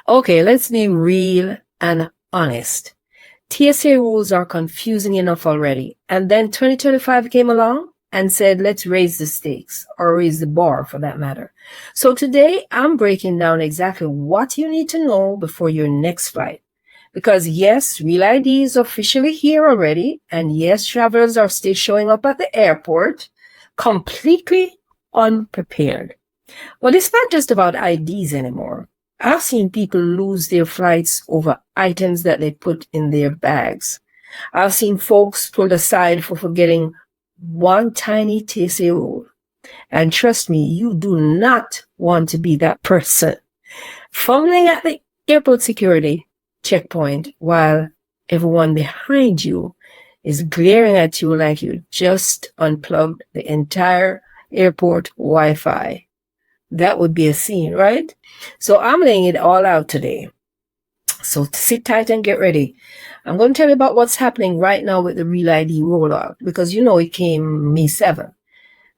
Okay, let's be real and honest. TSA rules are confusing enough already. And then 2025 came along and said, let's raise the stakes, or raise the bar for that matter. So today I'm breaking down exactly what you need to know before your next flight. Because yes, Real ID is officially here already. And yes, travelers are still showing up at the airport completely unprepared. But it's not just about IDs anymore. I've seen people lose their flights over items that they put in their bags. I've seen folks pulled aside for forgetting one tiny TSA rule. And trust me, you do not want to be that person. Fumbling at the airport security checkpoint while everyone behind you is glaring at you like you just unplugged the entire airport Wi-Fi. That would be a scene, right? So I'm laying it all out today. So sit tight and get ready. I'm going to tell you about what's happening right now with the Real ID rollout, because you know it came May 7th.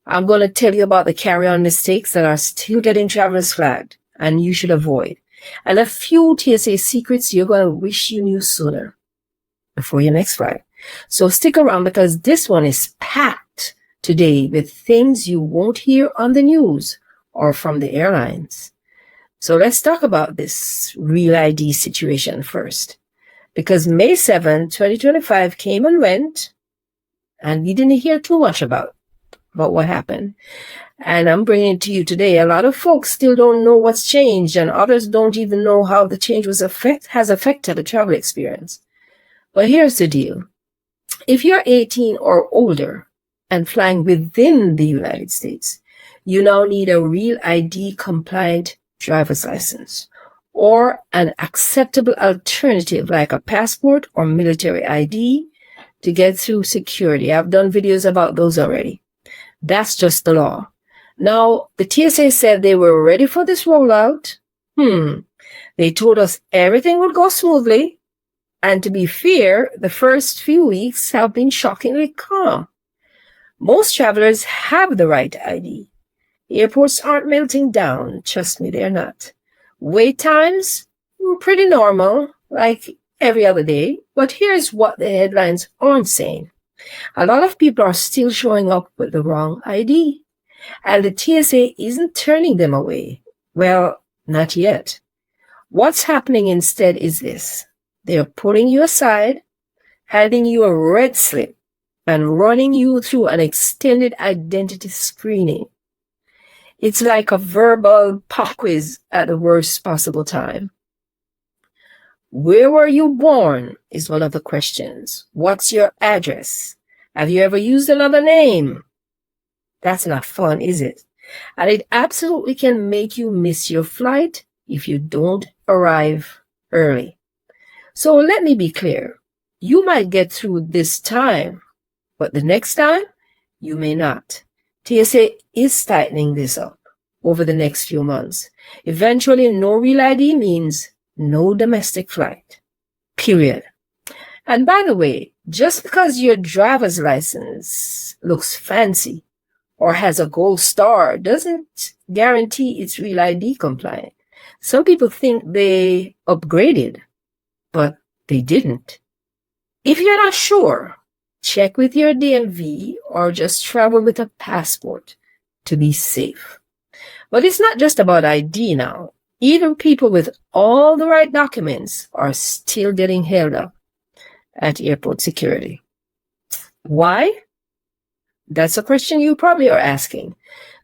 I'm going to tell you about the carry-on mistakes that are still getting travelers flagged and you should avoid. And a few TSA secrets you're going to wish you knew sooner before your next flight. So stick around because this one is packed today with things you won't hear on the news or from the airlines. So let's talk about this Real ID situation first. Because May 7, 2025 came and went, and we didn't hear too much about what happened. And I'm bringing it to you today. A lot of folks still don't know what's changed, and others don't even know how the change has affected the travel experience. But here's the deal. If you're 18 or older and flying within the United States, you now need a Real ID compliant driver's license or an acceptable alternative like a passport or military ID to get through security. I've done videos about those already. That's just the law. Now, the TSA said they were ready for this rollout. They told us everything would go smoothly. And to be fair, the first few weeks have been shockingly calm. Most travelers have the right ID. Airports aren't melting down. Trust me, they're not. Wait times, pretty normal, like every other day. But here's what the headlines aren't saying. A lot of people are still showing up with the wrong ID. And the TSA isn't turning them away. Well, not yet. What's happening instead is this. They're pulling you aside, handing you a red slip, and running you through an extended identity screening. It's like a verbal pop quiz at the worst possible time. Where were you born is one of the questions. What's your address? Have you ever used another name? That's not fun, is it? And it absolutely can make you miss your flight if you don't arrive early. So let me be clear. You might get through this time, but the next time, you may not. TSA is tightening this up over the next few months. Eventually, no Real ID means no domestic flight. Period. And by the way, just because your driver's license looks fancy or has a gold star doesn't guarantee it's Real ID compliant. Some people think they upgraded, but they didn't. If you're not sure, check with your DMV or just travel with a passport to be safe. But it's not just about ID now. Even people with all the right documents are still getting held up at airport security. Why? That's a question you probably are asking.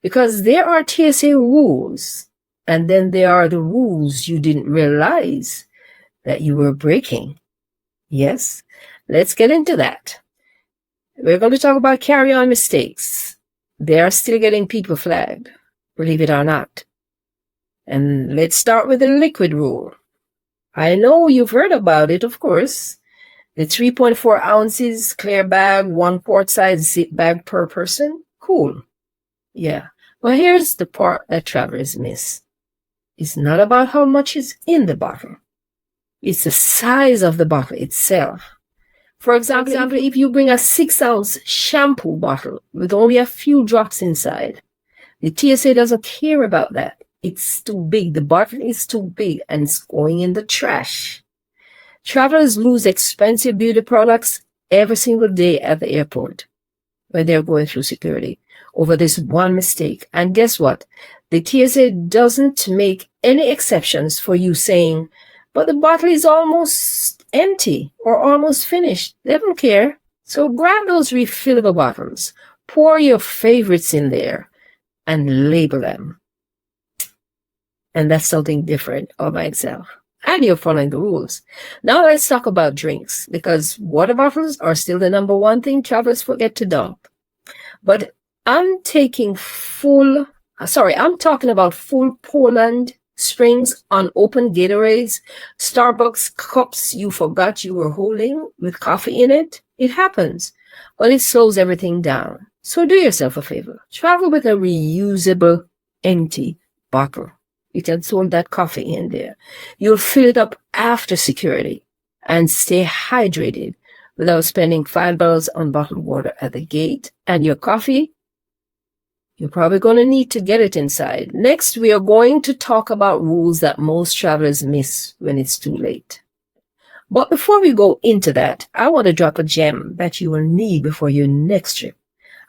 Because there are TSA rules, and then there are the rules you didn't realize that you were breaking. Yes, let's get into that. We're going to talk about carry-on mistakes. They are still getting people flagged, believe it or not. And let's start with the liquid rule. I know you've heard about it, of course. The 3.4 ounces clear bag, 1 quart size zip bag per person. Cool. Yeah. Well, here's the part that travelers miss. It's not about how much is in the bottle. It's the size of the bottle itself. For example, if you bring a 6-ounce shampoo bottle with only a few drops inside, the TSA doesn't care about that. It's too big. The bottle is too big and it's going in the trash. Travelers lose expensive beauty products every single day at the airport when they're going through security over this one mistake. And guess what? The TSA doesn't make any exceptions for you saying, but the bottle is almost empty or almost finished. They don't care. So grab those refillable bottles, pour your favorites in there, and label them. And that's something different all by itself. And you're following the rules. Now let's talk about drinks, because water bottles are still the number one thing travelers forget to dump. But I'm talking about full Poland Springs unopened Gatorades, Starbucks cups you forgot you were holding with coffee in it. It happens. Well, it slows everything down. So do yourself a favor. Travel with a reusable empty bottle. You can throw that coffee in there. You'll fill it up after security and stay hydrated without spending $5 on bottled water at the gate. And your coffee, you're probably going to need to get it inside. Next, we are going to talk about rules that most travelers miss when it's too late. But before we go into that, I want to drop a gem that you will need before your next trip.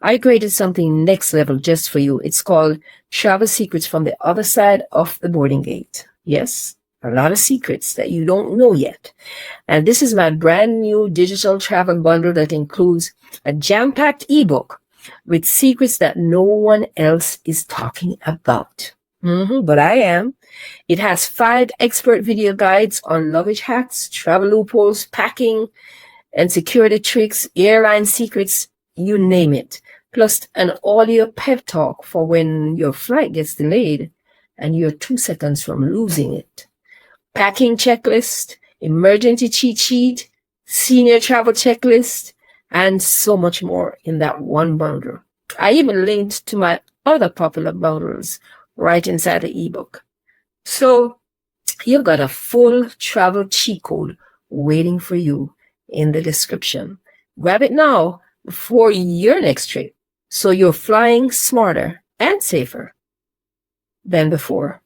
I created something next level just for you. It's called Travel Secrets from the Other Side of the Boarding Gate. Yes, a lot of secrets that you don't know yet. And this is my brand new digital travel bundle that includes a jam-packed ebook with secrets that no one else is talking about. But I am. It has 5 expert video guides on luggage hacks, travel loopholes, packing, and security tricks, airline secrets, you name it. Plus an audio pep talk for when your flight gets delayed and you're 2 seconds from losing it. Packing checklist, emergency cheat sheet, senior travel checklist, and so much more in that one bundle. I even linked to my other popular bundles right inside the ebook. So you've got a full travel cheat code waiting for you in the description. Grab it now before your next trip, so you're flying smarter and safer than before.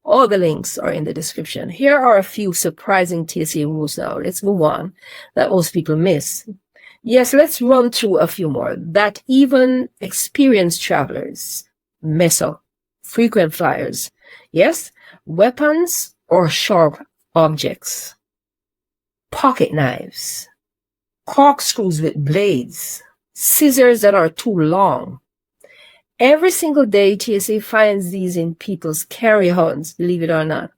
All the links are in the description. Here are a few surprising TSA rules now. Let's move on that most people miss. Yes, let's run through a few more that even experienced travelers mess up. Frequent flyers. Yes, weapons or sharp objects. Pocket knives. Corkscrews with blades. Scissors that are too long. Every single day, TSA finds these in people's carry-ons, believe it or not.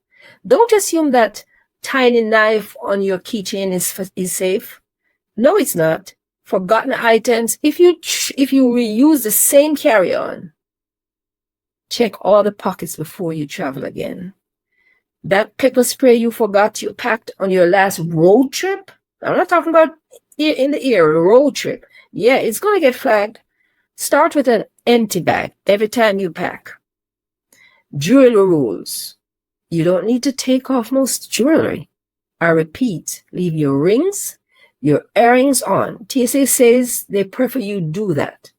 Don't assume that tiny knife on your keychain is safe. No, it's not. Forgotten items. If you reuse the same carry-on, check all the pockets before you travel again. That pepper spray you forgot you packed on your last road trip. I'm not talking about in the air, road trip. Yeah, it's going to get flagged. Start with an empty bag every time you pack. Jewelry rules. You don't need to take off most jewelry. I repeat, leave your rings, your earrings on. TSA says they prefer you do that.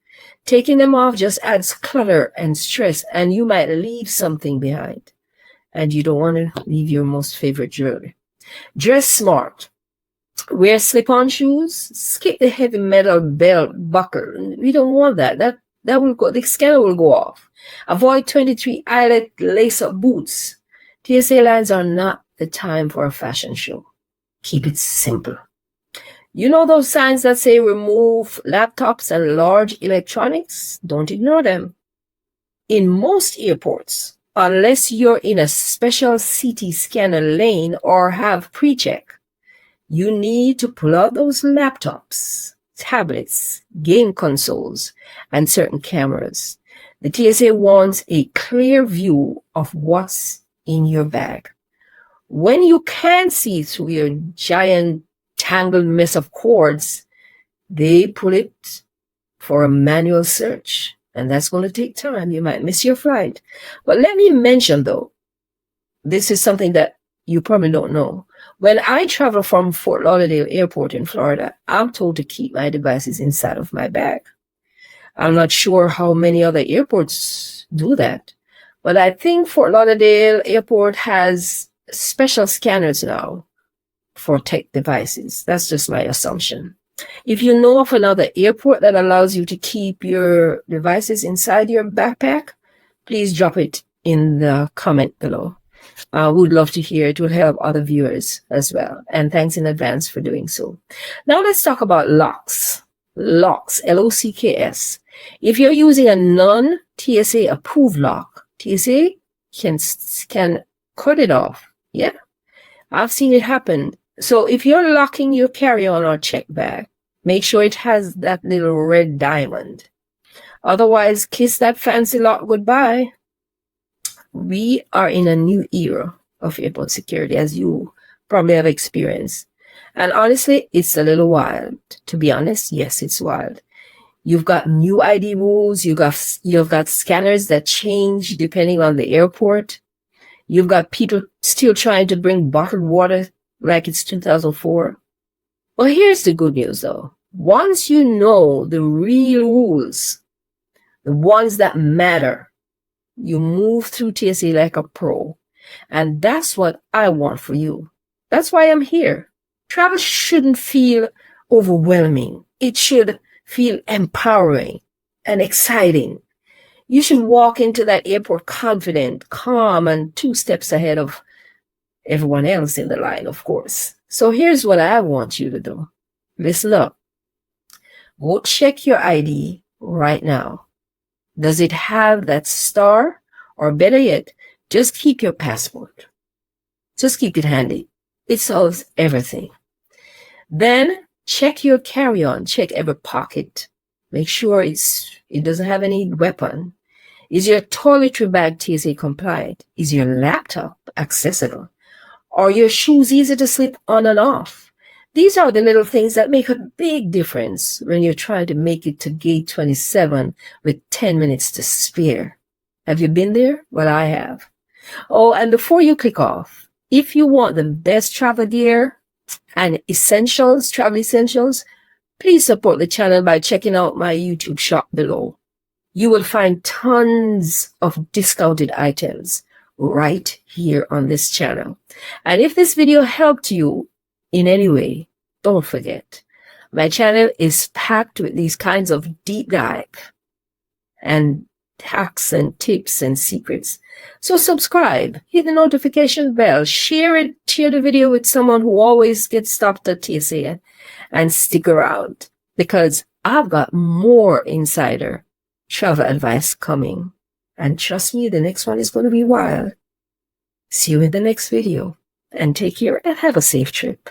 Taking them off just adds clutter and stress, and you might leave something behind. And you don't want to leave your most favorite jewelry. Dress smart. Wear slip-on shoes. Skip the heavy metal belt buckle. We don't want that. That will go. The scanner will go off. Avoid 23 eyelet lace-up boots. TSA lines are not the time for a fashion show. Keep it simple. You know those signs that say remove laptops and large electronics? Don't ignore them. In most airports, unless you're in a special CT scanner lane or have pre-check, you need to pull out those laptops, tablets, game consoles, and certain cameras. The TSA wants a clear view of what's in your bag. When you can't see through your giant tangled mess of cords, they pull it for a manual search. And that's going to take time. You might miss your flight. But let me mention, though, this is something that you probably don't know. When I travel from Fort Lauderdale Airport in Florida, I'm told to keep my devices inside of my bag. I'm not sure how many other airports do that, But I think Fort Lauderdale Airport has special scanners now for tech devices. That's just my assumption. If you know of another airport that allows you to keep your devices inside your backpack, please drop it in the comment below. We would love to hear. It will help other viewers as well. And thanks in advance for doing so. Now let's talk about locks. Locks, L-O-C-K-S. If you're using a non-TSA approved lock, TSA can cut it off. Yeah, I've seen it happen. So if you're locking your carry-on or check bag, make sure it has that little red diamond. Otherwise, kiss that fancy lock goodbye. We are in a new era of airport security, as you probably have experienced. And honestly, it's a little wild. To be honest, yes, it's wild. You've got new ID rules. You've got scanners that change depending on the airport. You've got people still trying to bring bottled water like it's 2004. Well, here's the good news, though. Once you know the real rules, the ones that matter, you move through TSA like a pro. And that's what I want for you. That's why I'm here. Travel shouldn't feel overwhelming. It should feel empowering and exciting. You should walk into that airport confident, calm, and 2 steps ahead of everyone else in the line, of course. So here's what I want you to do. Listen up. Go check your ID right now. Does it have that star? Or better yet, just keep your passport. Just keep it handy. It solves everything. Then check your carry-on. Check every pocket. Make sure it doesn't have any weapon. Is your toiletry bag TSA compliant? Is your laptop accessible? Are your shoes easy to slip on and off? These are the little things that make a big difference when you're trying to make it to gate 27 with 10 minutes to spare. Have you been there? Well, I have. Oh, and before you click off, if you want the best travel gear and essentials, travel essentials, please support the channel by checking out my YouTube shop below. You will find tons of discounted items right here on this channel. And if this video helped you in any way, don't forget, my channel is packed with these kinds of deep dive and hacks and tips and secrets. So subscribe, hit the notification bell, share the video with someone who always gets stopped at TSA, and stick around because I've got more insider travel advice coming. And trust me, the next one is going to be wild. See you in the next video and take care and have a safe trip.